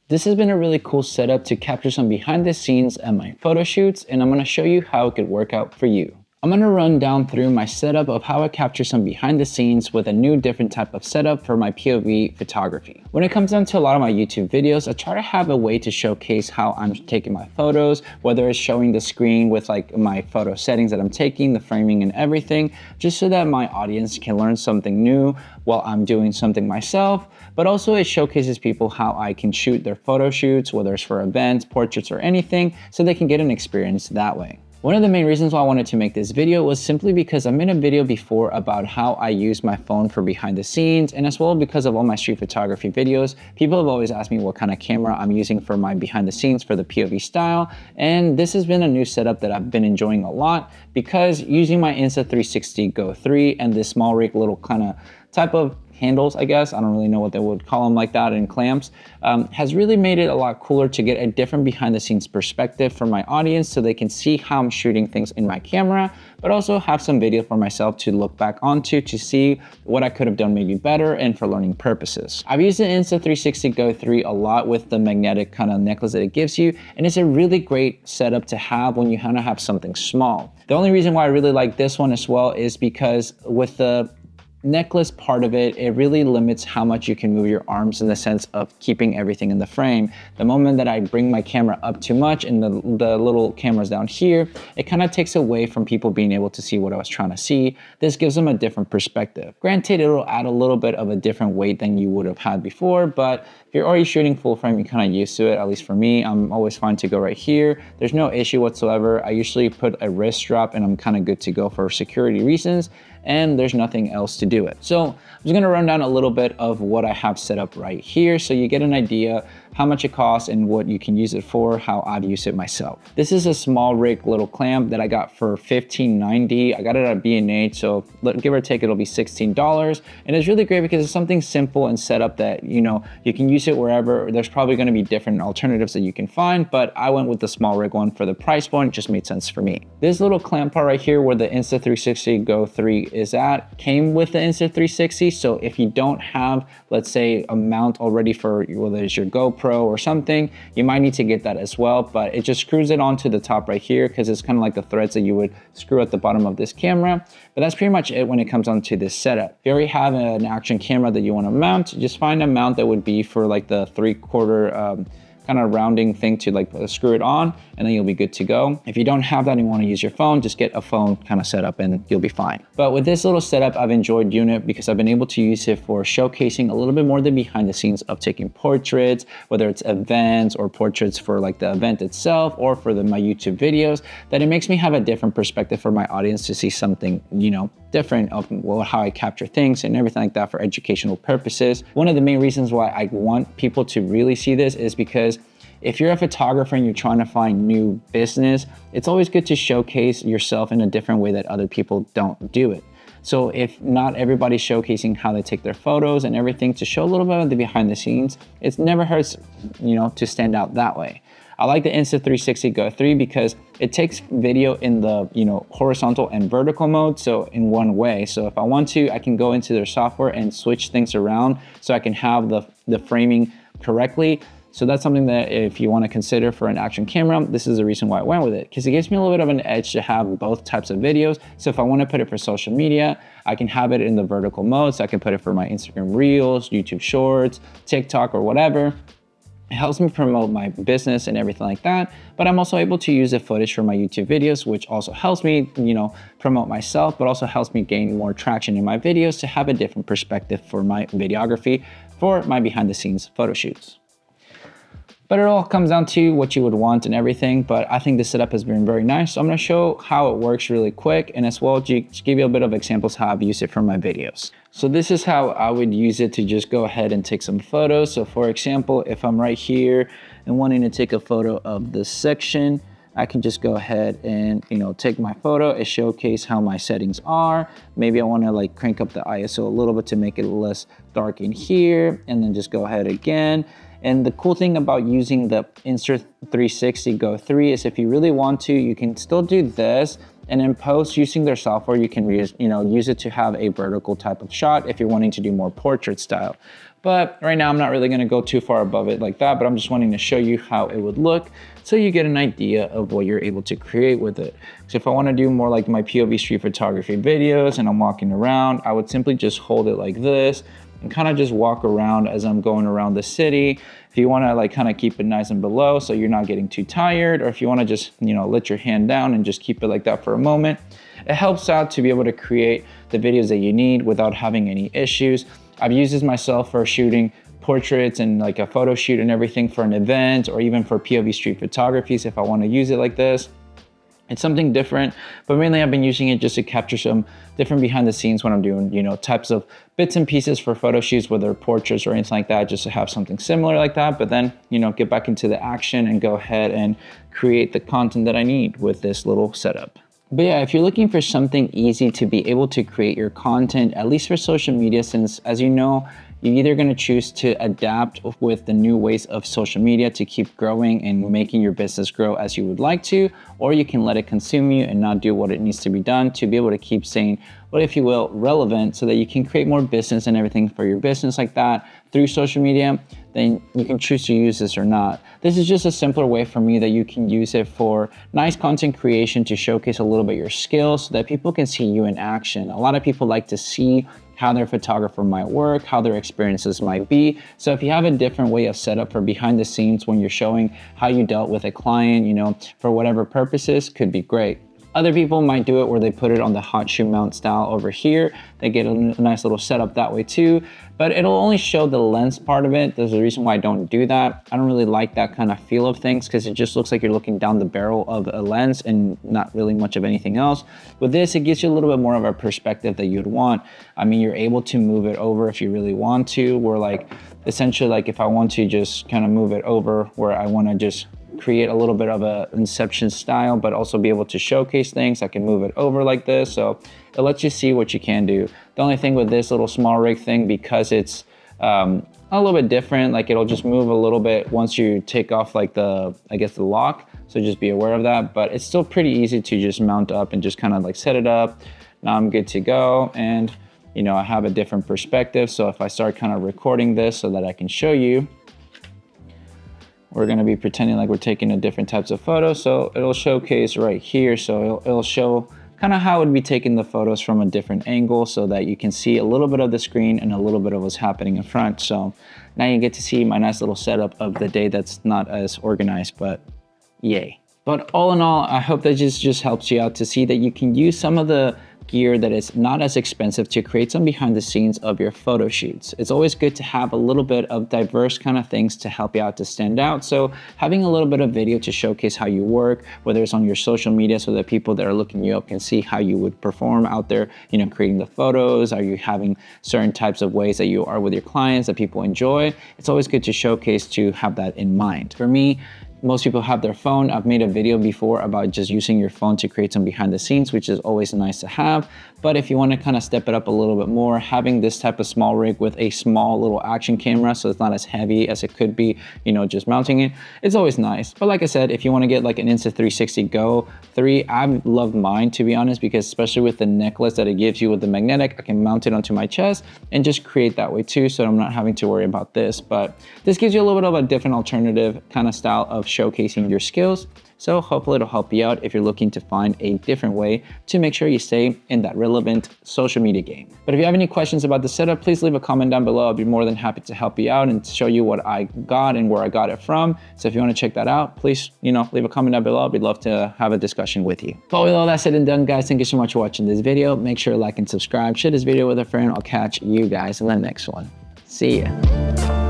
This has been a really cool setup to capture some behind the scenes at my photo shoots, and I'm going to show you how it could work out for you. I'm going to run down through my setup of how I capture some behind the scenes with a new different type of setup for my POV photography. When it comes down to a lot of my YouTube videos, I try to have a way to showcase how I'm taking my photos, whether it's showing the screen with like my photo settings that I'm taking, the framing and everything, just so that my audience can learn something new while I'm doing something myself. But also it showcases people how I can shoot their photo shoots, whether it's for events, portraits, or anything, so they can get an experience that way. One of the main reasons why I wanted to make this video was simply because I made a video before about how I use my phone for behind the scenes, and as well because of all my street photography videos, people have always asked me what kind of camera I'm using for my behind the scenes for the POV style, and this has been a new setup that I've been enjoying a lot because using my Insta360 Go 3 and this smallrig little kind of type of handles, I guess, I don't really know what they would call them like that, and clamps, has really made it a lot cooler to get a different behind the scenes perspective for my audience so they can see how I'm shooting things in my camera, but also have some video for myself to look back onto to see what I could have done maybe better and for learning purposes. I've used the Insta360 Go 3 a lot with the magnetic kind of necklace that it gives you, and it's a really great setup to have when you kind of have something small. The only reason why I really like this one as well is because with the necklace part of it, it really limits how much you can move your arms in the sense of keeping everything in the frame. The moment that I bring my camera up too much and the little camera's down here, it kind of takes away from people being able to see what I was trying to see. This gives them a different perspective. Granted, it'll add a little bit of a different weight than you would have had before, but if you're already shooting full frame, you're kind of used to it. At least for me, I'm always fine to go right here. There's no issue whatsoever. I usually put a wrist strap and I'm kind of good to go for security reasons, and there's nothing else to do it. So I'm just gonna run down a little bit of what I have set up right here so you get an idea how much it costs and what you can use it for, how I've used it myself. This is a smallrig little clamp that I got for $15.90. I got it at B&H, so give or take, it'll be $16. And it's really great because it's something simple and set up that, you know, you can use it wherever. There's probably gonna be different alternatives that you can find, but I went with the smallrig one for the price point. It just made sense for me. This little clamp part right here where the Insta360 Go 3 is at came with the Insta360. So if you don't have, let's say, a mount already for whether it's your GoPro or something, you might need to get that as well, but it just screws it onto the top right here because it's kind of like the threads that you would screw at the bottom of this camera. But that's pretty much it when it comes onto this setup. If you already have an action camera that you want to mount, just find a mount that would be for like the 3/4 kind of rounding thing to like screw it on, and then you'll be good to go. If you don't have that and you want to use your phone, just get a phone kind of set up and you'll be fine. But with this little setup, I've enjoyed using it because I've been able to use it for showcasing a little bit more the behind the scenes of taking portraits, whether it's events or portraits for like the event itself or for my YouTube videos, that it makes me have a different perspective for my audience to see something, you know, different of how I capture things and everything like that for educational purposes. One of the main reasons why I want people to really see this is because if you're a photographer and you're trying to find new business, it's always good to showcase yourself in a different way that other people don't do it. So if not everybody's showcasing how they take their photos and everything, to show a little bit of the behind the scenes, it never hurts, you know, to stand out that way. I like the Insta360 Go 3 because it takes video in the, you know, horizontal and vertical mode, so in one way. So if I want to, I can go into their software and switch things around so I can have the framing correctly. So that's something that if you want to consider for an action camera, this is the reason why I went with it, because it gives me a little bit of an edge to have both types of videos. So if I want to put it for social media, I can have it in the vertical mode. So I can put it for my Instagram Reels, YouTube Shorts, TikTok, or whatever. It helps me promote my business and everything like that, but I'm also able to use the footage for my YouTube videos, which also helps me, you know, promote myself, but also helps me gain more traction in my videos to have a different perspective for my videography for my behind the scenes photo shoots. But it all comes down to what you would want and everything, but I think this setup has been very nice. So I'm gonna show how it works really quick, and as well just give you a bit of examples how I've used it for my videos. So this is how I would use it to just go ahead and take some photos. So for example, if I'm right here and wanting to take a photo of this section, I can just go ahead and, you know, take my photo and showcase how my settings are. Maybe I want to like crank up the ISO a little bit to make it less dark in here, and then just go ahead again. And the cool thing about using the Insta360 Go 3 is if you really want to, you can still do this, and in post using their software, you can use it to have a vertical type of shot if you're wanting to do more portrait style. But right now I'm not really gonna go too far above it like that, but I'm just wanting to show you how it would look so you get an idea of what you're able to create with it. So if I wanna do more like my POV street photography videos and I'm walking around, I would simply just hold it like this and kind of just walk around as I'm going around the city. If you wanna like kind of keep it nice and below so you're not getting too tired, or if you wanna just, you know, let your hand down and just keep it like that for a moment, it helps out to be able to create the videos that you need without having any issues. I've used this myself for shooting portraits and like a photo shoot and everything for an event, or even for POV street photographies if I wanna use it like this. It's something different, but mainly I've been using it just to capture some different behind the scenes when I'm doing, you know, types of bits and pieces for photo shoots, whether portraits or anything like that, just to have something similar like that, but then, you know, get back into the action and go ahead and create the content that I need with this little setup. But yeah, if you're looking for something easy to be able to create your content, at least for social media, since as you know, you're either going to choose to adapt with the new ways of social media to keep growing and making your business grow as you would like to, or you can let it consume you and not do what it needs to be done to be able to keep staying, well, if you will, relevant, so that you can create more business and everything for your business like that through social media. Then you can choose to use this or not. This is just a simpler way for me that you can use it for nice content creation to showcase a little bit your skills so that people can see you in action. A lot of people like to see how their photographer might work, how their experiences might be. So if you have a different way of setup for behind the scenes when you're showing how you dealt with a client, you know, for whatever purposes, could be great. Other people might do it where they put it on the hot shoe mount style over here. They get a nice little setup that way too, but it'll only show the lens part of it. There's a reason why I don't do that. I don't really like that kind of feel of things because it just looks like you're looking down the barrel of a lens and not really much of anything else. With this, it gives you a little bit more of a perspective that you'd want. I mean, you're able to move it over if you really want to, where like, essentially like if I want to just kind of move it over where I want to just create a little bit of a Inception style, but also be able to showcase things. I can move it over like this. So it lets you see what you can do. The only thing with this little small rig thing, because it's a little bit different, like it'll just move a little bit once you take off like the, I guess the lock. So just be aware of that, but it's still pretty easy to just mount up and just kind of like set it up. Now I'm good to go. And you know, I have a different perspective. So if I start kind of recording this so that I can show you, we're going to be pretending like we're taking a different types of photos. So it'll showcase right here. So it'll show kind of how it would be taking the photos from a different angle so that you can see a little bit of the screen and a little bit of what's happening in front. So now you get to see my nice little setup of the day that's not as organized, but yay. But all in all, I hope that just helps you out to see that you can use some of the gear that is not as expensive to create some behind the scenes of your photo shoots. It's always good to have a little bit of diverse kind of things to help you out to stand out. So having a little bit of video to showcase how you work, whether it's on your social media so that people that are looking you up can see how you would perform out there, you know, creating the photos. Are you having certain types of ways that you are with your clients that people enjoy? It's always good to showcase to have that in mind. For me, most people have their phone. I've made a video before about just using your phone to create some behind the scenes, which is always nice to have. But if you want to kind of step it up a little bit more, having this type of small rig with a small little action camera, so it's not as heavy as it could be, you know, just mounting it, it's always nice. But like I said, if you want to get like an Insta360 Go 3, I've loved mine, to be honest, because especially with the necklace that it gives you with the magnetic, I can mount it onto my chest and just create that way too, so I'm not having to worry about this. But this gives you a little bit of a different alternative kind of style of showcasing your skills. So hopefully it'll help you out if you're looking to find a different way to make sure you stay in that relevant social media game. But if you have any questions about the setup, please leave a comment down below. I'll be more than happy to help you out and show you what I got and where I got it from. So if you want to check that out, please, you know, leave a comment down below. I'd love to have a discussion with you. But with all that said and done, guys, thank you so much for watching this video. Make sure to like and subscribe. Share this video with a friend. I'll catch you guys in the next one. See ya.